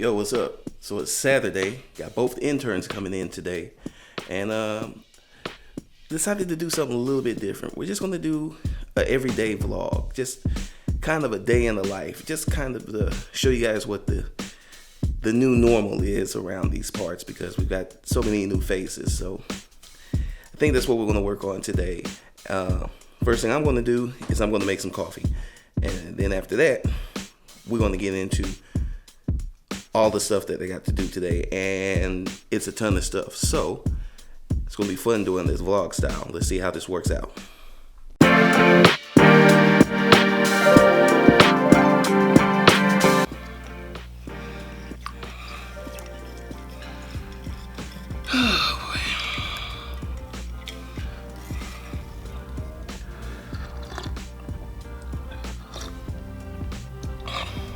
Yo, what's up? So it's Saturday. Got both interns coming in today, and decided to do something a little bit different. We're just gonna do an everyday vlog, just kind of a day in the life, just kind of to show you guys what the new normal is around these parts, because we've got so many new faces. So I think that's what we're gonna work on today. First thing I'm gonna do is I'm gonna make some coffee, and then after that, we're gonna get into all the stuff that they got to do today, and it's a ton of stuff. So it's gonna be fun doing this vlog style. Let's see how this works out. Oh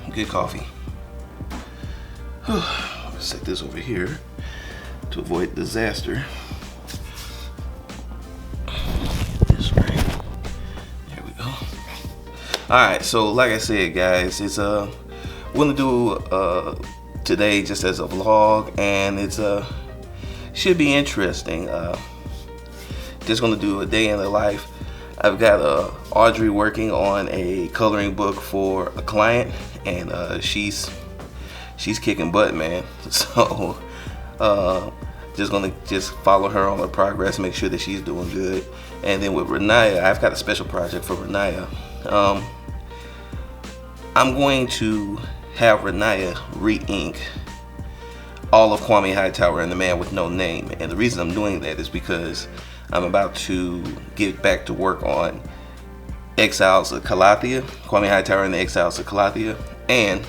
boy. Good coffee. Let's set this over here to avoid disaster. This way. There we go. Alright, so like I said, guys, it's we're gonna do today just as a vlog, and it's should be interesting. Just gonna do a day in the life. I've got Audrey working on a coloring book for a client, and she's kicking butt, man. So just gonna follow her on her progress, make sure that she's doing good. And then with Renaya, I've got a special project for Renaya. I'm going to have Renaya re-ink all of KWAME HIGHTOWER and the Man with No Name. And the reason I'm doing that is because I'm about to get back to work on Exiles of Calathea, KWAME HIGHTOWER and the Exiles of Calathea, and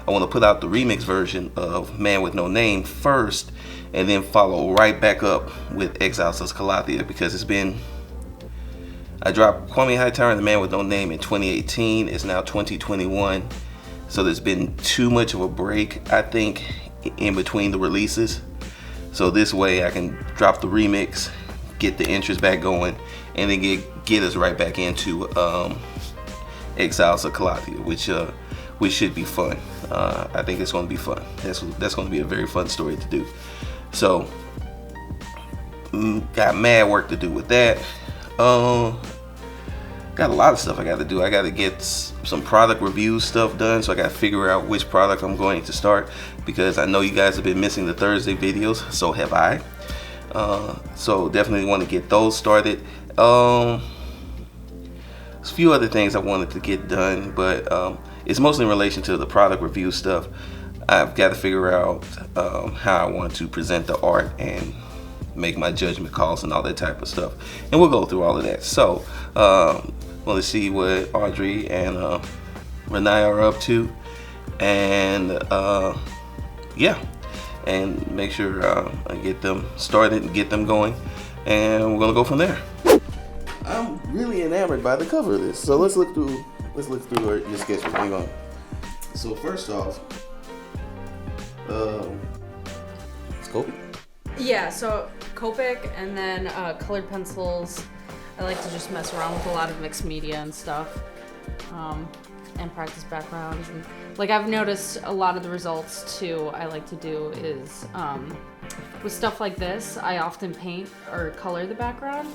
I want to put out the remix version of Man with No Name first, and then follow right back up with Exiles of Calathea, because it's been, I dropped KWAME HIGHTOWER and the Man with No Name in 2018. It's now 2021, so there's been too much of a break, I think, in between the releases. So this way I can drop the remix, get the interest back going, and then get us right back into Exiles of Calathea, which should be fun. I think it's going to be fun. That's going to be a very fun story to do. So got mad work to do with that. Got a lot of stuff I got to do. I got to get some product review stuff done, so I got to figure out which product I'm going to start, because I know you guys have been missing the Thursday videos, so have I. So definitely want to get those started. There's a few other things I wanted to get done, but it's mostly in relation to the product review stuff. I've got to figure out how I want to present the art and make my judgment calls and all that type of stuff, and we'll go through all of that. So want to see what Audrey and Renaya are up to, and yeah, and make sure I get them started and get them going, and we're gonna go from there. I'm really enamored by the cover of this, so let's look through your sketchbook. Hang on. So first off, it's Copic? Yeah, so Copic, and then colored pencils. I like to just mess around with a lot of mixed media and stuff, and practice backgrounds. And like, I've noticed a lot of the results too I like to do is with stuff like this, I often paint or color the background,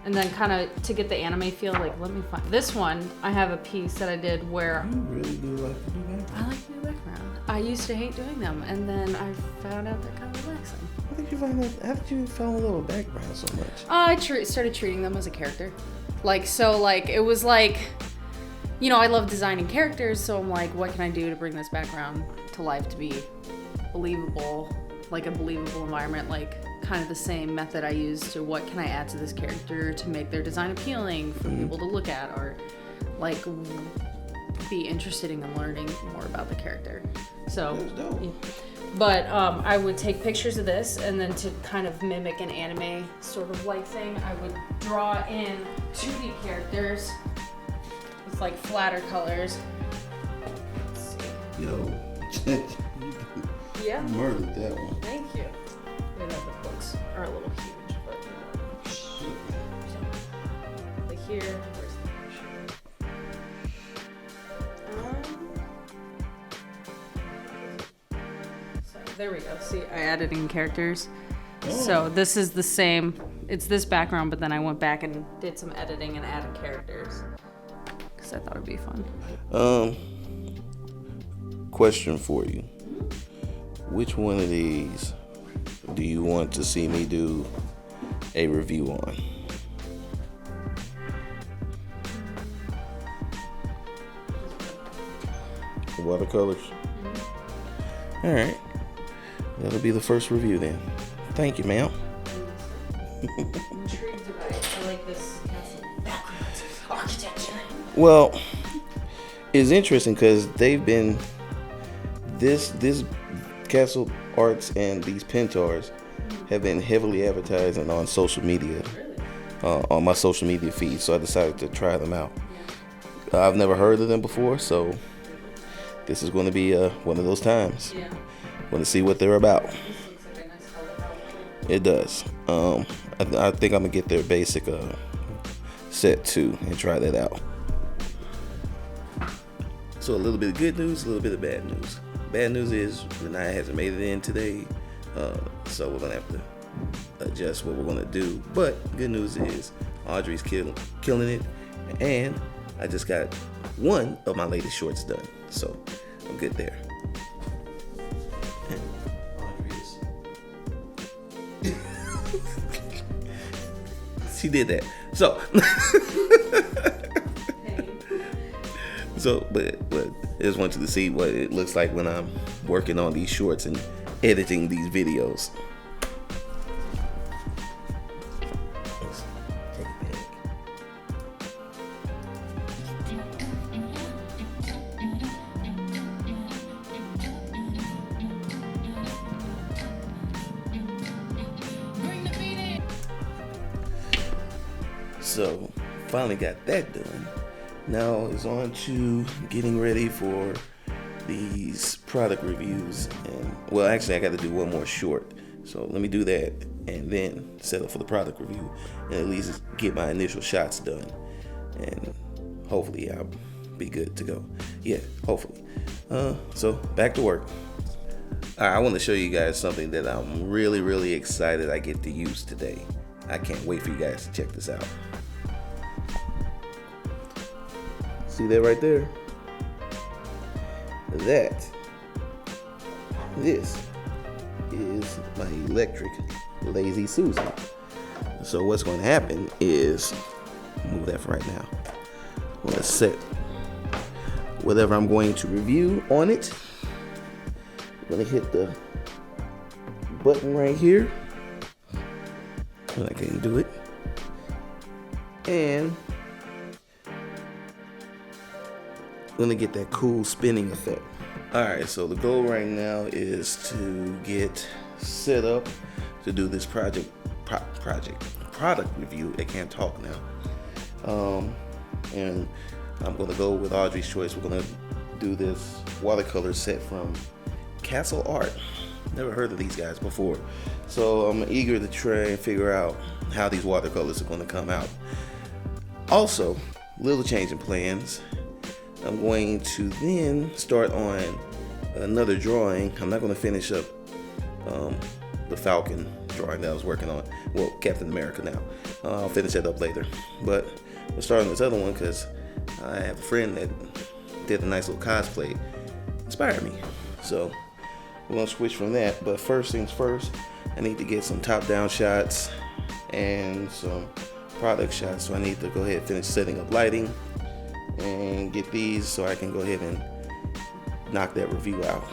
and then kind of to get the anime feel. Like, let me find this one. I have a piece that I did where You really do like to do background. I like to do background. I used to hate doing them, and then I found out they're kind of relaxing. How did you fall in love with background so much? I started treating them as a character. It was like, you know, I love designing characters, so I'm like, what can I do to bring this background to life to be believable, like a believable environment, like kind of the same method I use to what can I add to this character to make their design appealing for people to look at, or like be interested in learning more about the character. So, but I would take pictures of this, and then to kind of mimic an anime sort of like thing, I would draw in 2D characters with like flatter colors. Let's see. Yo. Yeah. You murdered that one. Thank you. I know the books are a little huge, but like here, where's the picture? There we go. See, I added in characters. So this is the same. It's this background, but then I went back and did some editing and added characters because I thought it'd be fun. Question for you. Which one of these do you want to see me do a review on? Watercolors? All right. That'll be the first review then. Thank you, ma'am. Intrigued by it. I like this background architecture. Well, it's interesting because they've been this Castle Arts and these Pentars have been heavily advertising on social media, on my social media feed. So I decided to try them out. I've never heard of them before, so this is going to be one of those times. Yeah. Want to see what they're about. This looks like a nice color palette. It does. I think I'm gonna get their basic set too and try that out. So a little bit of good news, a little bit of bad news. Bad news is Renaya hasn't made it in today, so we're gonna have to adjust what we're gonna do. But good news is Audrey's killing it, and I just got one of my latest shorts done, so I'm good there. She did that. So, but I just want you to see what it looks like when I'm working on these shorts and editing these videos. Let's take it back. So, finally got that done. Now it's on to getting ready for these product reviews. And well, actually, I got to do one more short. So let me do that and then set up for the product review and at least get my initial shots done. And hopefully I'll be good to go. Yeah, hopefully. So back to work. All right, I want to show you guys something that I'm really, really excited I get to use today. I can't wait for you guys to check this out. See that right there? This is my electric Lazy Susan. So what's going to happen is, move that for right now. I'm going to set whatever I'm going to review on it. I'm going to hit the button right here. I can do it. And I'm gonna get that cool spinning effect. Alright, so the goal right now is to get set up to do this product review. I can't talk now. And I'm gonna go with Audrey's choice. We're gonna do this watercolor set from Castle Art. Never heard of these guys before. So I'm eager to try and figure out how these watercolors are gonna come out. Also, little change in plans. I'm going to then start on another drawing. I'm not going to finish up the Falcon drawing that I was working on. Well, Captain America now. I'll finish that up later. But we'll start on this other one because I have a friend that did a nice little cosplay. Inspired me. So we're going to switch from that. But first things first, I need to get some top-down shots and some product shots. So I need to go ahead and finish setting up lighting and get these so I can go ahead and knock that review out.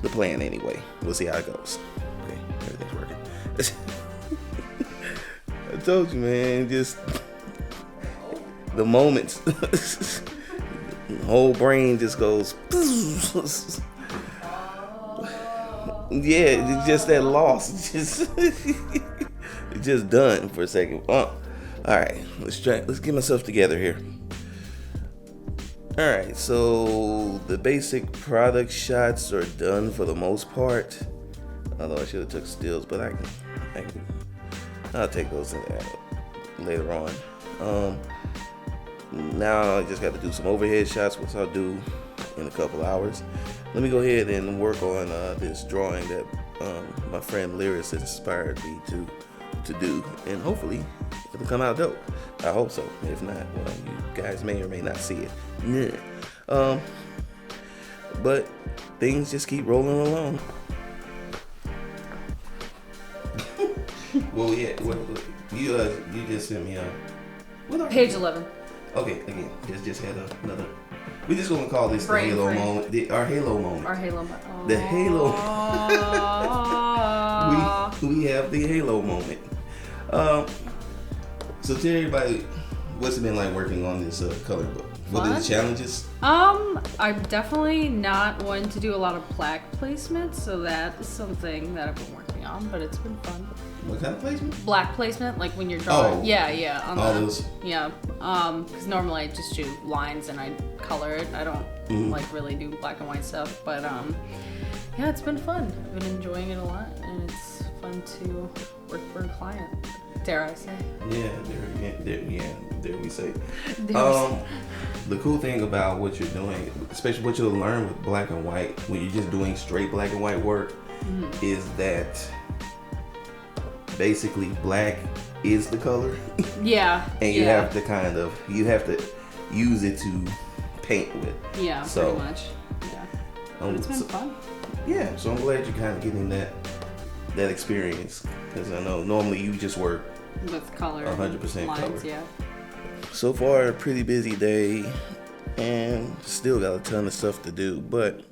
The plan anyway. We'll see how it goes. Okay, everything's working. I told you, man, just the moments. The whole brain just goes. Yeah, it's just that loss. It's just done for a second. All right, let's get myself together here. Alright, so the basic product shots are done for the most part. Although I should have took stills, but I'll take those later on. Now I just got to do some overhead shots, which I'll do in a couple hours. let me go ahead and work on this drawing that my friend Lyris inspired me to do, and hopefully it'll come out dope. I hope so. If not, well, you guys may or may not see it. Yeah. But things just keep rolling along. Well, yeah. You just sent me Page 11. Okay, again, just had another. We're just gonna call this the Halo moment. Our Halo moment. Our Halo moment. The Halo. we have the Halo moment. So tell everybody, what's it been like working on this color book? What are the challenges? I'm definitely not one to do a lot of plaque placement, so that is something that I've been working on, but it's been fun. What kind of placement? Black placement, like when you're drawing. Oh. Yeah. On those. Yeah. Because normally I just do lines and I color it. I don't like really do black and white stuff, but yeah, it's been fun. I've been enjoying it a lot, and it's fun to work for a client. Dare I say? Yeah, there we say. The cool thing about what you're doing, especially what you'll learn with black and white, when you're just doing straight black and white work, is that basically black is the color. Yeah. And you have to use it to paint with. Yeah, so, pretty much. Yeah. But it's been fun. Yeah, so I'm glad you're kind of getting that experience, because I know normally you just work with color, 100% lines, color. Yeah. So far, a pretty busy day, and still got a ton of stuff to do. But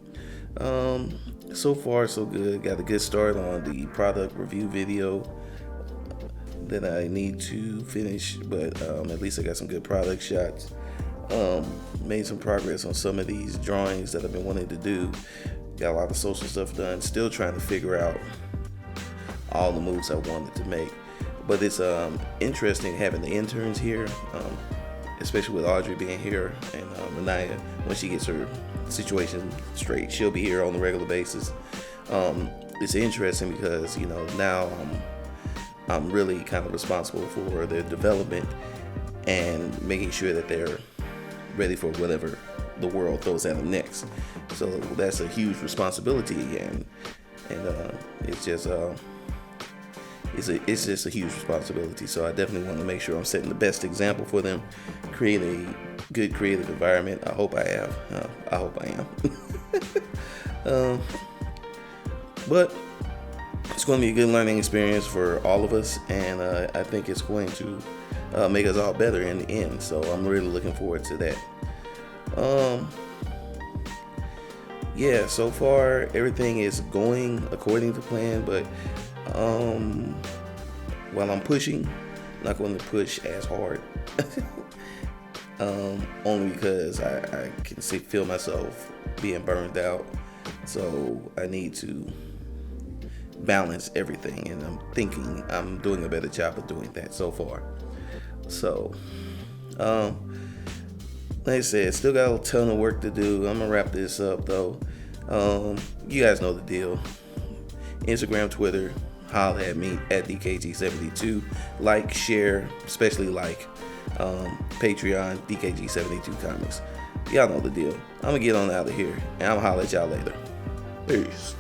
so far, so good. Got a good start on the product review video that I need to finish, but at least I got some good product shots. Made some progress on some of these drawings that I've been wanting to do. Got a lot of social stuff done. Still trying to figure out all the moves I wanted to make. But it's interesting having the interns here, especially with Audrey being here and Renaya, when she gets her situation straight, she'll be here on a regular basis. It's interesting because, now I'm really kind of responsible for their development and making sure that they're ready for whatever the world throws at them next. So that's a huge responsibility, and it's just it's just a huge responsibility. So I definitely want to make sure I'm setting the best example for them, create a good creative environment. I hope I have. I hope I am. But it's going to be a good learning experience for all of us, and I think it's going to make us all better in the end. So I'm really looking forward to that. Yeah, so far everything is going according to plan, but while I'm pushing, I'm not going to push as hard. Only because I can feel myself being burned out. So I need to balance everything, and I'm thinking I'm doing a better job of doing that so far. So, like I said, still got a ton of work to do. I'm gonna wrap this up though. You guys know the deal. Instagram, Twitter, holla at me at DKG72. Like, share, especially like Patreon, DKG72 Comics. Y'all know the deal. I'm gonna get on out of here, and I'm gonna holla at y'all later. Peace.